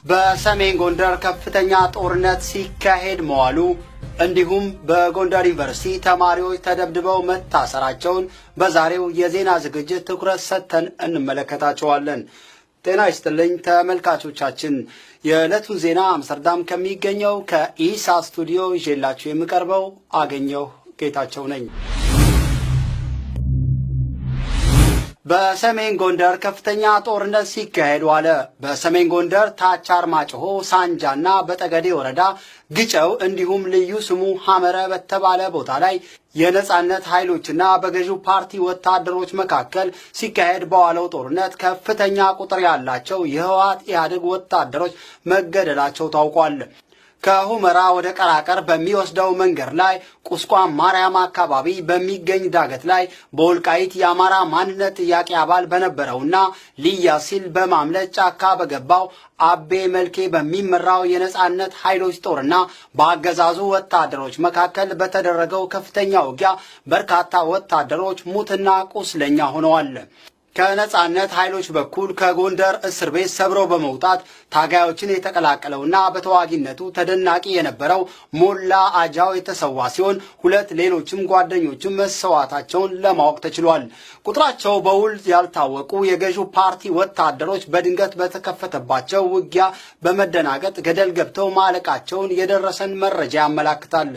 በሰሜን ጎንደር ከፍተኛ ጦርነት ሲካሄድ መዋሉ እንዲሁም በጎንደር ዩኒቨርሲቲ ተማሪዎች ተደብድበው መታሰራቸውን በዛሬው የዜና ዝግጅት ትኩረት ሰጥተን እንመለከታቸዋለን። ጤና ይስጥልኝ ተመልካቾቻችን፣ የዕለቱን ዜና አምስተርዳም ከሚገኘው ከኢሳ ስቱዲዮ ይዤላችሁ የምቀርበው አገኘሁ ጌታቸው ነኝ። በሰሜን ጎንደር ከፍተኛ ጦርነት ሲካሄድ ዋለ። በሰሜን ጎንደር ታች አርማጭሆ፣ ሳንጃና በጠገዴ ወረዳ ግጨው እንዲሁም ልዩ ስሙ ሐመረ በተባለ ቦታ ላይ የነጻነት ኃይሎችና በገዢው ፓርቲ ወታደሮች መካከል ሲካሄድ በዋለው ጦርነት ከፍተኛ ቁጥር ያላቸው የህወሓት ኢህአዴግ ወታደሮች መገደላቸው ታውቋል። ከሁመራ ወደ ቀራቀር በሚወስደው መንገድ ላይ ቁስቋም ማርያም አካባቢ በሚገኝ ዳገት ላይ በወልቃይት የአማራ ማንነት ጥያቄ አባል በነበረውና ልያ ሲል በማምለጥ ጫካ በገባው አቤ መልኬ በሚመራው የነጻነት ኃይሎች ጦርና በአገዛዙ ወታደሮች መካከል በተደረገው ከፍተኛ ውጊያ በርካታ ወታደሮች ሙትና ቁስለኛ ሆነዋል። ከነጻነት ኃይሎች በኩል ከጎንደር እስር ቤት ሰብረው በመውጣት ታጋዮችን የተቀላቀለውና በተዋጊነቱ ተደናቂ የነበረው ሞላ አጃው የተሰዋ ሲሆን ሁለት ሌሎችም ጓደኞችም መሰዋታቸውን ለማወቅ ተችሏል። ቁጥራቸው በውል ያልታወቁ የገዢው ፓርቲ ወታደሮች በድንገት በተከፈተባቸው ውጊያ በመደናገጥ ገደል ገብተው ማለቃቸውን የደረሰን መረጃ ያመላክታል።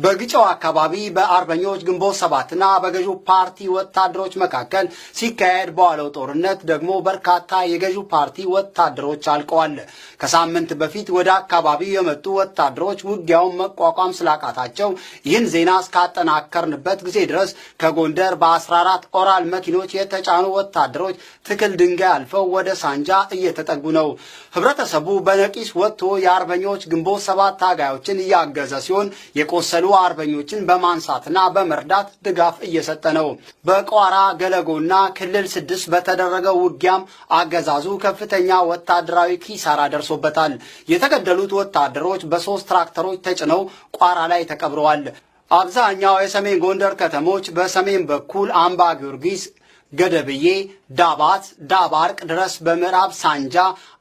በግጨው አካባቢ በአርበኞች ግንቦት ሰባትና በገዢው ፓርቲ ወታደሮች መካከል ሲካሄድ በዋለው ጦርነት ደግሞ በርካታ የገዢው ፓርቲ ወታደሮች አልቀዋል። ከሳምንት በፊት ወደ አካባቢው የመጡ ወታደሮች ውጊያውን መቋቋም ስላቃታቸው ይህን ዜና እስካጠናከርንበት ጊዜ ድረስ ከጎንደር በ14 ኦራል መኪኖች የተጫኑ ወታደሮች ትክል ድንጋይ አልፈው ወደ ሳንጃ እየተጠጉ ነው። ህብረተሰቡ በነቂስ ወጥቶ የአርበኞች ግንቦት ሰባት ታጋዮችን እያገዘ ሲሆን የቆሰሉ አርበኞችን በማንሳትና በመርዳት ድጋፍ እየሰጠ ነው። በቋራ ገለጎና ክልል 6 በተደረገው ውጊያም አገዛዙ ከፍተኛ ወታደራዊ ኪሳራ ደርሶበታል። የተገደሉት ወታደሮች በ3 ትራክተሮች ተጭነው ቋራ ላይ ተቀብረዋል። አብዛኛው የሰሜን ጎንደር ከተሞች በሰሜን በኩል አምባ ጊዮርጊስ፣ ገደብዬ፣ ዳባት፣ ዳባርቅ ድረስ በምዕራብ ሳንጃ፣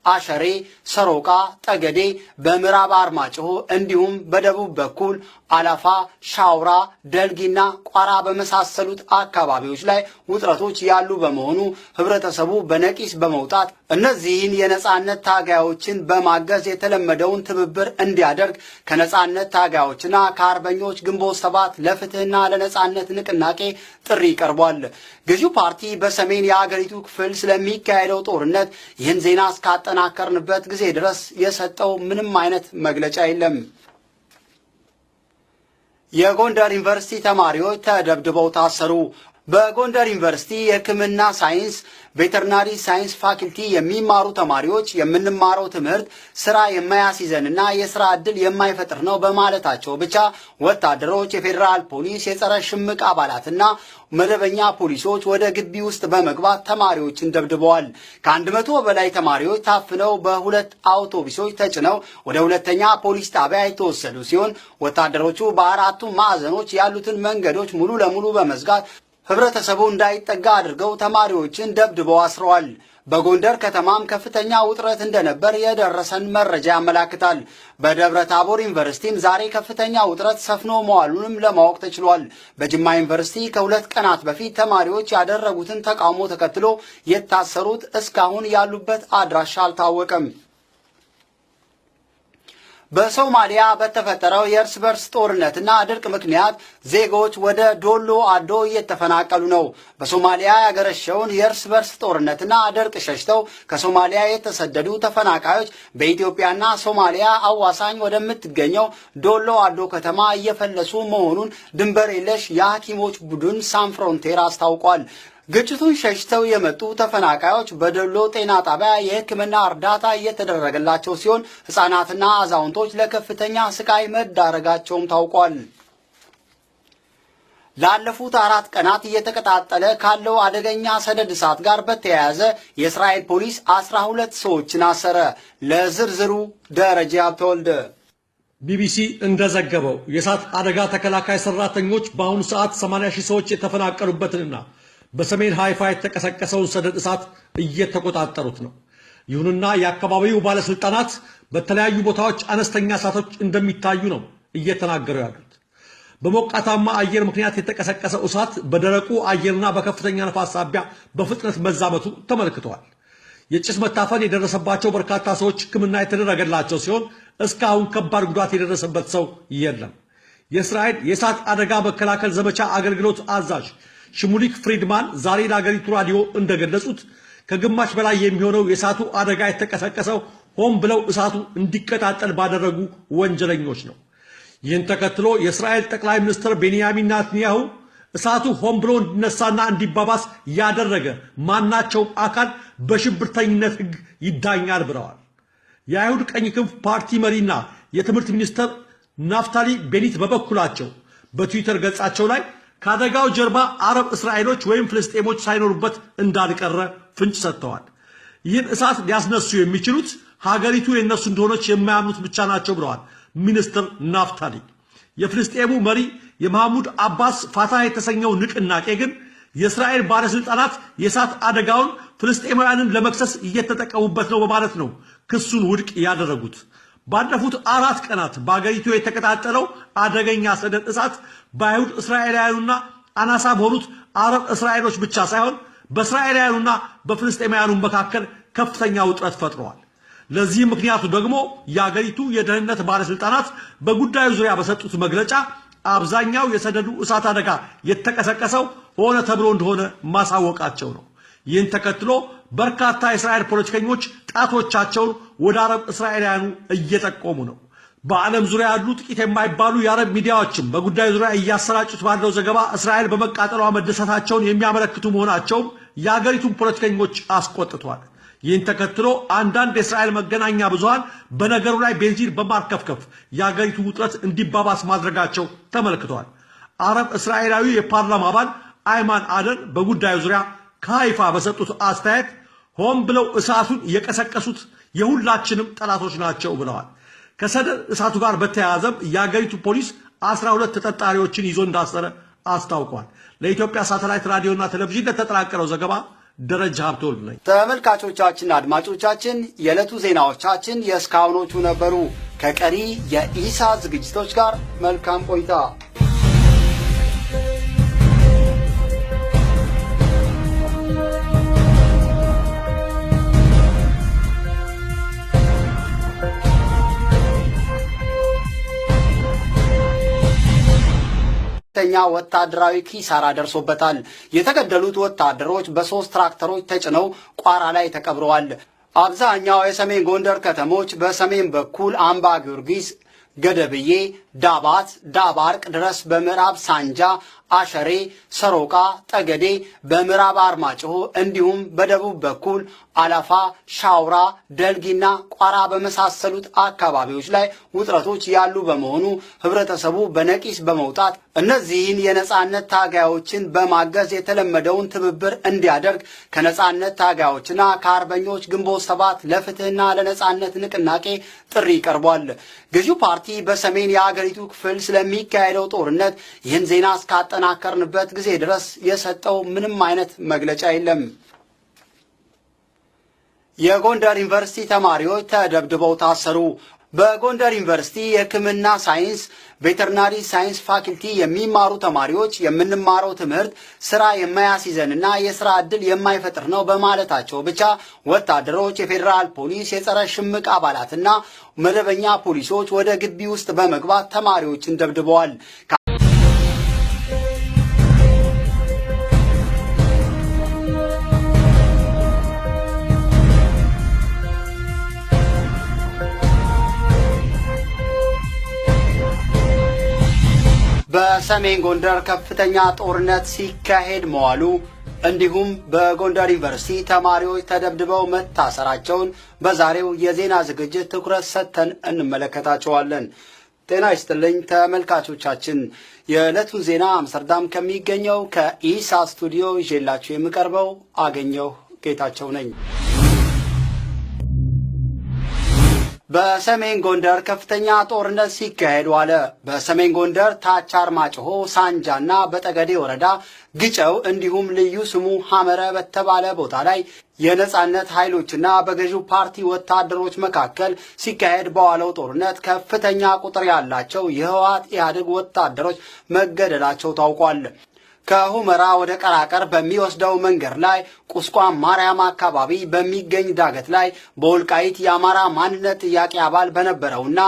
አሸሬ፣ ሰሮቃ፣ ጠገዴ፣ በምዕራብ አርማጭሆ እንዲሁም በደቡብ በኩል አላፋ፣ ሻውራ፣ ደልጊና ቋራ በመሳሰሉት አካባቢዎች ላይ ውጥረቶች ያሉ በመሆኑ ህብረተሰቡ በነቂስ በመውጣት እነዚህን የነጻነት ታጋዮችን በማገዝ የተለመደውን ትብብር እንዲያደርግ ከነጻነት ታጋዮችና ከአርበኞች ግንቦት ሰባት ለፍትህና ለነጻነት ንቅናቄ ጥሪ ቀርቧል። ገዢው ፓርቲ በሰሜን የአገሪቱ ክፍል ስለሚካሄደው ጦርነት ይህን ዜና እስካጠናከርንበት ጊዜ ድረስ የሰጠው ምንም አይነት መግለጫ የለም። የጎንደር ዩኒቨርሲቲ ተማሪዎች ተደብድበው ታሰሩ። በጎንደር ዩኒቨርሲቲ የሕክምና ሳይንስ ቬተርናሪ ሳይንስ ፋክልቲ የሚማሩ ተማሪዎች የምንማረው ትምህርት ስራ የማያስይዘንና የስራ ዕድል የማይፈጥር ነው በማለታቸው ብቻ ወታደሮች፣ የፌዴራል ፖሊስ፣ የጸረ ሽምቅ አባላትና መደበኛ ፖሊሶች ወደ ግቢ ውስጥ በመግባት ተማሪዎችን ደብድበዋል። ከ100 በላይ ተማሪዎች ታፍነው በ2 አውቶቡሶች ተጭነው ወደ ሁለተኛ ፖሊስ ጣቢያ የተወሰዱ ሲሆን ወታደሮቹ በአራቱ ማዕዘኖች ያሉትን መንገዶች ሙሉ ለሙሉ በመዝጋት ህብረተሰቡ እንዳይጠጋ አድርገው ተማሪዎችን ደብድበው አስረዋል። በጎንደር ከተማም ከፍተኛ ውጥረት እንደነበር የደረሰን መረጃ ያመላክታል። በደብረ ታቦር ዩኒቨርሲቲም ዛሬ ከፍተኛ ውጥረት ሰፍኖ መዋሉንም ለማወቅ ተችሏል። በጅማ ዩኒቨርሲቲ ከ2 ቀናት በፊት ተማሪዎች ያደረጉትን ተቃውሞ ተከትሎ የታሰሩት እስካሁን ያሉበት አድራሻ አልታወቀም። በሶማሊያ በተፈጠረው የእርስ በርስ ጦርነትና ድርቅ ምክንያት ዜጎች ወደ ዶሎ አዶ እየተፈናቀሉ ነው። በሶማሊያ ያገረሸውን የእርስ በርስ ጦርነትና ድርቅ ሸሽተው ከሶማሊያ የተሰደዱ ተፈናቃዮች በኢትዮጵያና ሶማሊያ አዋሳኝ ወደምትገኘው ዶሎ አዶ ከተማ እየፈለሱ መሆኑን ድንበር የለሽ የሐኪሞች ቡድን ሳን ፍሮንቴር አስታውቋል። ግጭቱን ሸሽተው የመጡ ተፈናቃዮች በዶሎ ጤና ጣቢያ የሕክምና እርዳታ እየተደረገላቸው ሲሆን ሕፃናትና አዛውንቶች ለከፍተኛ ስቃይ መዳረጋቸውም ታውቋል። ላለፉት 4 ቀናት እየተቀጣጠለ ካለው አደገኛ ሰደድ እሳት ጋር በተያያዘ የእስራኤል ፖሊስ 12 ሰዎችን አሰረ። ለዝርዝሩ ደረጃ ተወልደ። ቢቢሲ እንደዘገበው የእሳት አደጋ ተከላካይ ሰራተኞች በአሁኑ ሰዓት 80 ሺህ ሰዎች የተፈናቀሉበትንና በሰሜን ሃይፋ የተቀሰቀሰውን ሰደድ እሳት እየተቆጣጠሩት ነው። ይሁንና የአካባቢው ባለስልጣናት በተለያዩ ቦታዎች አነስተኛ እሳቶች እንደሚታዩ ነው እየተናገሩ ያሉት። በሞቃታማ አየር ምክንያት የተቀሰቀሰው እሳት በደረቁ አየርና በከፍተኛ ነፋስ ሳቢያ በፍጥነት መዛመቱ ተመልክቷል። የጭስ መታፈን የደረሰባቸው በርካታ ሰዎች ሕክምና የተደረገላቸው ሲሆን እስካሁን ከባድ ጉዳት የደረሰበት ሰው የለም። የእስራኤል የእሳት አደጋ መከላከል ዘመቻ አገልግሎት አዛዥ ሽሙሊክ ፍሪድማን ዛሬ ለአገሪቱ ራዲዮ እንደገለጹት ከግማሽ በላይ የሚሆነው የእሳቱ አደጋ የተቀሰቀሰው ሆን ብለው እሳቱ እንዲቀጣጠል ባደረጉ ወንጀለኞች ነው። ይህን ተከትሎ የእስራኤል ጠቅላይ ሚኒስትር ቤንያሚን ኔታንያሁ እሳቱ ሆን ብሎ እንዲነሳና እንዲባባስ ያደረገ ማናቸውም አካል በሽብርተኝነት ሕግ ይዳኛል ብለዋል። የአይሁድ ቀኝ ክንፍ ፓርቲ መሪና የትምህርት ሚኒስትር ናፍታሊ ቤኒት በበኩላቸው በትዊተር ገጻቸው ላይ ከአደጋው ጀርባ አረብ እስራኤሎች ወይም ፍልስጤሞች ሳይኖሩበት እንዳልቀረ ፍንጭ ሰጥተዋል። ይህን እሳት ሊያስነሱ የሚችሉት ሀገሪቱ የነሱ እንደሆነች የማያምኑት ብቻ ናቸው ብለዋል ሚኒስትር ናፍታሊ። የፍልስጤሙ መሪ የማህሙድ አባስ ፋታህ የተሰኘው ንቅናቄ ግን የእስራኤል ባለስልጣናት የእሳት አደጋውን ፍልስጤማውያንን ለመክሰስ እየተጠቀሙበት ነው በማለት ነው ክሱን ውድቅ ያደረጉት። ባለፉት 4 ቀናት በአገሪቱ የተቀጣጠለው አደገኛ ሰደድ እሳት በአይሁድ እስራኤላውያኑና አናሳ በሆኑት አረብ እስራኤሎች ብቻ ሳይሆን በእስራኤላውያኑና በፍልስጤማውያኑ መካከል ከፍተኛ ውጥረት ፈጥሯል። ለዚህ ምክንያቱ ደግሞ የአገሪቱ የደህንነት ባለስልጣናት በጉዳዩ ዙሪያ በሰጡት መግለጫ አብዛኛው የሰደዱ እሳት አደጋ የተቀሰቀሰው ሆነ ተብሎ እንደሆነ ማሳወቃቸው ነው። ይህን ተከትሎ በርካታ የእስራኤል ፖለቲከኞች ጣቶቻቸውን ወደ አረብ እስራኤላውያኑ እየጠቆሙ ነው። በዓለም ዙሪያ ያሉ ጥቂት የማይባሉ የአረብ ሚዲያዎችም በጉዳዩ ዙሪያ እያሰራጩት ባለው ዘገባ እስራኤል በመቃጠሏ መደሰታቸውን የሚያመለክቱ መሆናቸውም የአገሪቱን ፖለቲከኞች አስቆጥቷል። ይህን ተከትሎ አንዳንድ የእስራኤል መገናኛ ብዙሃን በነገሩ ላይ ቤንዚን በማርከፍከፍ የአገሪቱ ውጥረት እንዲባባስ ማድረጋቸው ተመልክቷል። አረብ እስራኤላዊ የፓርላማ አባል አይማን አደን በጉዳዩ ዙሪያ ከሃይፋ በሰጡት አስተያየት ሆን ብለው እሳቱን የቀሰቀሱት የሁላችንም ጠላቶች ናቸው ብለዋል። ከሰደድ እሳቱ ጋር በተያያዘም የአገሪቱ ፖሊስ 12 ተጠርጣሪዎችን ይዞ እንዳሰረ አስታውቋል። ለኢትዮጵያ ሳተላይት ራዲዮና ቴሌቪዥን ለተጠናቀረው ዘገባ ደረጃ ሀብተወልድ ነኝ። ተመልካቾቻችንና አድማጮቻችን የዕለቱ ዜናዎቻችን የእስካሁኖቹ ነበሩ። ከቀሪ የኢሳት ዝግጅቶች ጋር መልካም ቆይታ። ከፍተኛ ወታደራዊ ኪሳራ ደርሶበታል። የተገደሉት ወታደሮች በ3 ትራክተሮች ተጭነው ቋራ ላይ ተቀብረዋል። አብዛኛው የሰሜን ጎንደር ከተሞች በሰሜን በኩል አምባ ጊዮርጊስ፣ ገደብዬ፣ ዳባት፣ ዳባርቅ ድረስ በምዕራብ ሳንጃ፣ አሸሬ፣ ሰሮቃ፣ ጠገዴ፣ በምዕራብ አርማጭሆ እንዲሁም በደቡብ በኩል አለፋ፣ ሻውራ፣ ደልጊና ቋራ በመሳሰሉት አካባቢዎች ላይ ውጥረቶች ያሉ በመሆኑ ህብረተሰቡ በነቂስ በመውጣት እነዚህን የነጻነት ታጋዮችን በማገዝ የተለመደውን ትብብር እንዲያደርግ ከነጻነት ታጋዮችና ከአርበኞች ግንቦት 7 ለፍትህና ለነጻነት ንቅናቄ ጥሪ ቀርቧል። ገዢው ፓርቲ በሰሜን የአገሪቱ ክፍል ስለሚካሄደው ጦርነት ይህን ዜና እስካጠናከርንበት ጊዜ ድረስ የሰጠው ምንም አይነት መግለጫ የለም። የጎንደር ዩኒቨርሲቲ ተማሪዎች ተደብድበው ታሰሩ። በጎንደር ዩኒቨርሲቲ የሕክምና ሳይንስ ቬተርናሪ ሳይንስ ፋክልቲ የሚማሩ ተማሪዎች የምንማረው ትምህርት ስራ የማያስይዘንና የስራ ዕድል የማይፈጥር ነው በማለታቸው ብቻ ወታደሮች፣ የፌዴራል ፖሊስ፣ የጸረ ሽምቅ አባላትና መደበኛ ፖሊሶች ወደ ግቢ ውስጥ በመግባት ተማሪዎችን ደብድበዋል። በሰሜን ጎንደር ከፍተኛ ጦርነት ሲካሄድ መዋሉ እንዲሁም በጎንደር ዩኒቨርሲቲ ተማሪዎች ተደብድበው መታሰራቸውን በዛሬው የዜና ዝግጅት ትኩረት ሰጥተን እንመለከታቸዋለን። ጤና ይስጥልኝ ተመልካቾቻችን፣ የዕለቱን ዜና አምስተርዳም ከሚገኘው ከኢሳት ስቱዲዮ ይዤላችሁ የምቀርበው አገኘሁ ጌታቸው ነኝ። በሰሜን ጎንደር ከፍተኛ ጦርነት ሲካሄድ ዋለ። በሰሜን ጎንደር ታች አርማጭሆ፣ ሳንጃና በጠገዴ ወረዳ ግጨው እንዲሁም ልዩ ስሙ ሐመረ በተባለ ቦታ ላይ የነጻነት ኃይሎችና በገዢው ፓርቲ ወታደሮች መካከል ሲካሄድ በዋለው ጦርነት ከፍተኛ ቁጥር ያላቸው የህወሓት ኢህአዴግ ወታደሮች መገደላቸው ታውቋል። ከሁመራ ወደ ቀራቀር በሚወስደው መንገድ ላይ ቁስቋም ማርያም አካባቢ በሚገኝ ዳገት ላይ በወልቃይት የአማራ ማንነት ጥያቄ አባል በነበረውና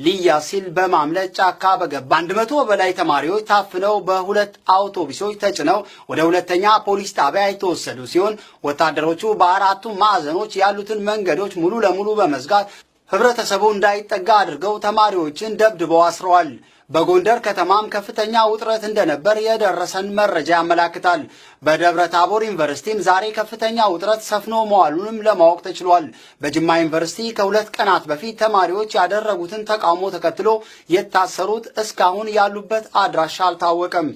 ልያ ሲል በማምለጥ ጫካ በገባ 100 በላይ ተማሪዎች ታፍነው በሁለት አውቶቡሶች ተጭነው ወደ ሁለተኛ ፖሊስ ጣቢያ የተወሰዱ ሲሆን ወታደሮቹ በአራቱ ማዕዘኖች ያሉትን መንገዶች ሙሉ ለሙሉ በመዝጋት ህብረተሰቡ እንዳይጠጋ አድርገው ተማሪዎችን ደብድበው አስረዋል። በጎንደር ከተማም ከፍተኛ ውጥረት እንደነበር የደረሰን መረጃ ያመላክታል። በደብረ ታቦር ዩኒቨርሲቲም ዛሬ ከፍተኛ ውጥረት ሰፍኖ መዋሉንም ለማወቅ ተችሏል። በጅማ ዩኒቨርሲቲ ከ2 ቀናት በፊት ተማሪዎች ያደረጉትን ተቃውሞ ተከትሎ የታሰሩት እስካሁን ያሉበት አድራሻ አልታወቀም።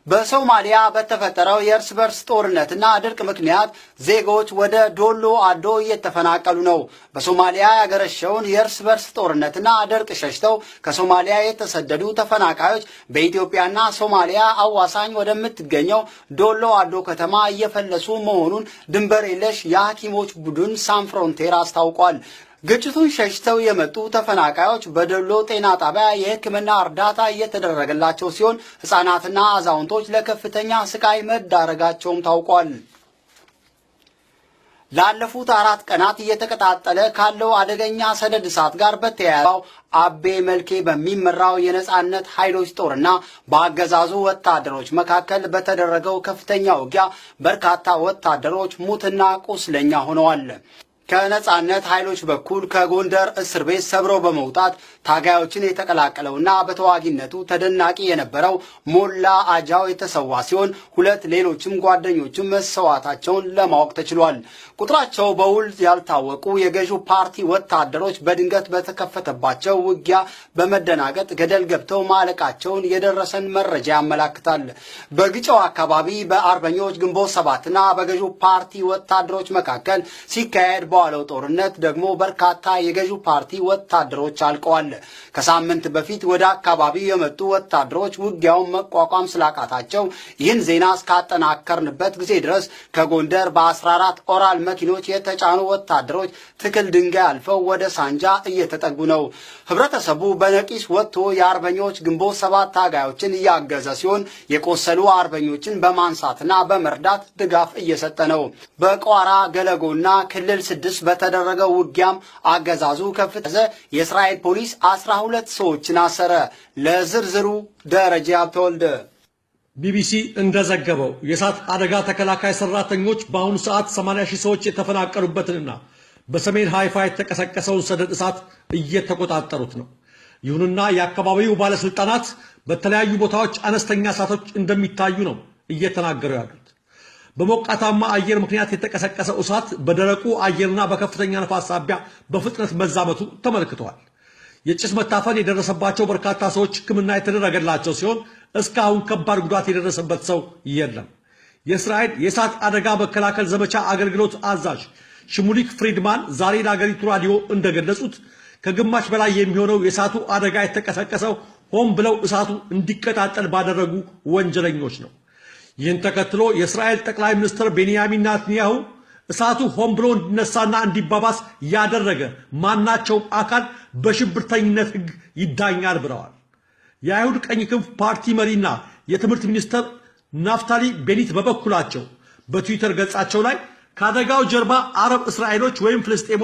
በሶማሊያ በተፈጠረው የእርስ በርስ ጦርነትና ድርቅ ምክንያት ዜጎች ወደ ዶሎ አዶ እየተፈናቀሉ ነው። በሶማሊያ ያገረሸውን የእርስ በርስ ጦርነትና ድርቅ ሸሽተው ከሶማሊያ የተሰደዱ ተፈናቃዮች በኢትዮጵያና ሶማሊያ አዋሳኝ ወደምትገኘው ዶሎ አዶ ከተማ እየፈለሱ መሆኑን ድንበር የለሽ የሐኪሞች ቡድን ሳን ፍሮንቴር አስታውቋል። ግጭቱን ሸሽተው የመጡ ተፈናቃዮች በዶሎ ጤና ጣቢያ የሕክምና እርዳታ እየተደረገላቸው ሲሆን ሕፃናትና አዛውንቶች ለከፍተኛ ስቃይ መዳረጋቸውም ታውቋል። ላለፉት 4 ቀናት እየተቀጣጠለ ካለው አደገኛ ሰደድ እሳት ጋር በተያያዘ አቤ መልኬ በሚመራው የነጻነት ኃይሎች ጦርና በአገዛዙ ወታደሮች መካከል በተደረገው ከፍተኛ ውጊያ በርካታ ወታደሮች ሙትና ቁስለኛ ሆነዋል። ከነጻነት ኃይሎች በኩል ከጎንደር እስር ቤት ሰብረው በመውጣት ታጋዮችን የተቀላቀለውና በተዋጊነቱ ተደናቂ የነበረው ሞላ አጃው የተሰዋ ሲሆን 2 ሌሎችም ጓደኞችም መሰዋታቸውን ለማወቅ ተችሏል። ቁጥራቸው በውል ያልታወቁ የገዢው ፓርቲ ወታደሮች በድንገት በተከፈተባቸው ውጊያ በመደናገጥ ገደል ገብተው ማለቃቸውን የደረሰን መረጃ ያመላክታል። በግጨው አካባቢ በአርበኞች ግንቦት 7ና በገዢው ፓርቲ ወታደሮች መካከል ሲካሄድ በዋለው ጦርነት ደግሞ በርካታ የገዢው ፓርቲ ወታደሮች አልቀዋል። ከሳምንት በፊት ወደ አካባቢው የመጡ ወታደሮች ውጊያውን መቋቋም ስላቃታቸው ይህን ዜና እስካጠናከርንበት ጊዜ ድረስ ከጎንደር በ14 ኦራል መኪኖች የተጫኑ ወታደሮች ትክል ድንጋይ አልፈው ወደ ሳንጃ እየተጠጉ ነው። ህብረተሰቡ በነቂስ ወጥቶ የአርበኞች ግንቦት 7 ታጋዮችን እያገዘ ሲሆን የቆሰሉ አርበኞችን በማንሳትና በመርዳት ድጋፍ እየሰጠ ነው። በቋራ ገለጎና ክልል 6 በተደረገው ውጊያም አገዛዙ ከፍተኛ የእስራኤል ፖሊስ 12 ሰዎችን አሰረ። ለዝርዝሩ ደረጃ ተወልደ። ቢቢሲ እንደዘገበው የእሳት አደጋ ተከላካይ ሰራተኞች በአሁኑ ሰዓት 80,000 ሰዎች የተፈናቀሉበትንና በሰሜን ሃይፋ የተቀሰቀሰውን ሰደድ እሳት እየተቆጣጠሩት ነው። ይሁንና የአካባቢው ባለስልጣናት በተለያዩ ቦታዎች አነስተኛ እሳቶች እንደሚታዩ ነው እየተናገሩ ያሉት። በሞቃታማ አየር ምክንያት የተቀሰቀሰው እሳት በደረቁ አየርና በከፍተኛ ነፋስ ሳቢያ በፍጥነት መዛመቱ ተመልክቷል። የጭስ መታፈን የደረሰባቸው በርካታ ሰዎች ሕክምና የተደረገላቸው ሲሆን እስካሁን ከባድ ጉዳት የደረሰበት ሰው የለም። የእስራኤል የእሳት አደጋ መከላከል ዘመቻ አገልግሎት አዛዥ ሽሙሊክ ፍሪድማን ዛሬ ለአገሪቱ ራዲዮ እንደገለጹት ከግማሽ በላይ የሚሆነው የእሳቱ አደጋ የተቀሰቀሰው ሆን ብለው እሳቱ እንዲቀጣጠል ባደረጉ ወንጀለኞች ነው። ይህን ተከትሎ የእስራኤል ጠቅላይ ሚኒስትር ቤንያሚን ኔታንያሁ እሳቱ ሆን ብሎ እንዲነሳና እንዲባባስ ያደረገ ማናቸውም አካል በሽብርተኝነት ሕግ ይዳኛል ብለዋል። የአይሁድ ቀኝ ክንፍ ፓርቲ መሪና የትምህርት ሚኒስትር ናፍታሊ ቤኒት በበኩላቸው በትዊተር ገጻቸው ላይ ከአደጋው ጀርባ አረብ እስራኤሎች ወይም ፍልስጤሞች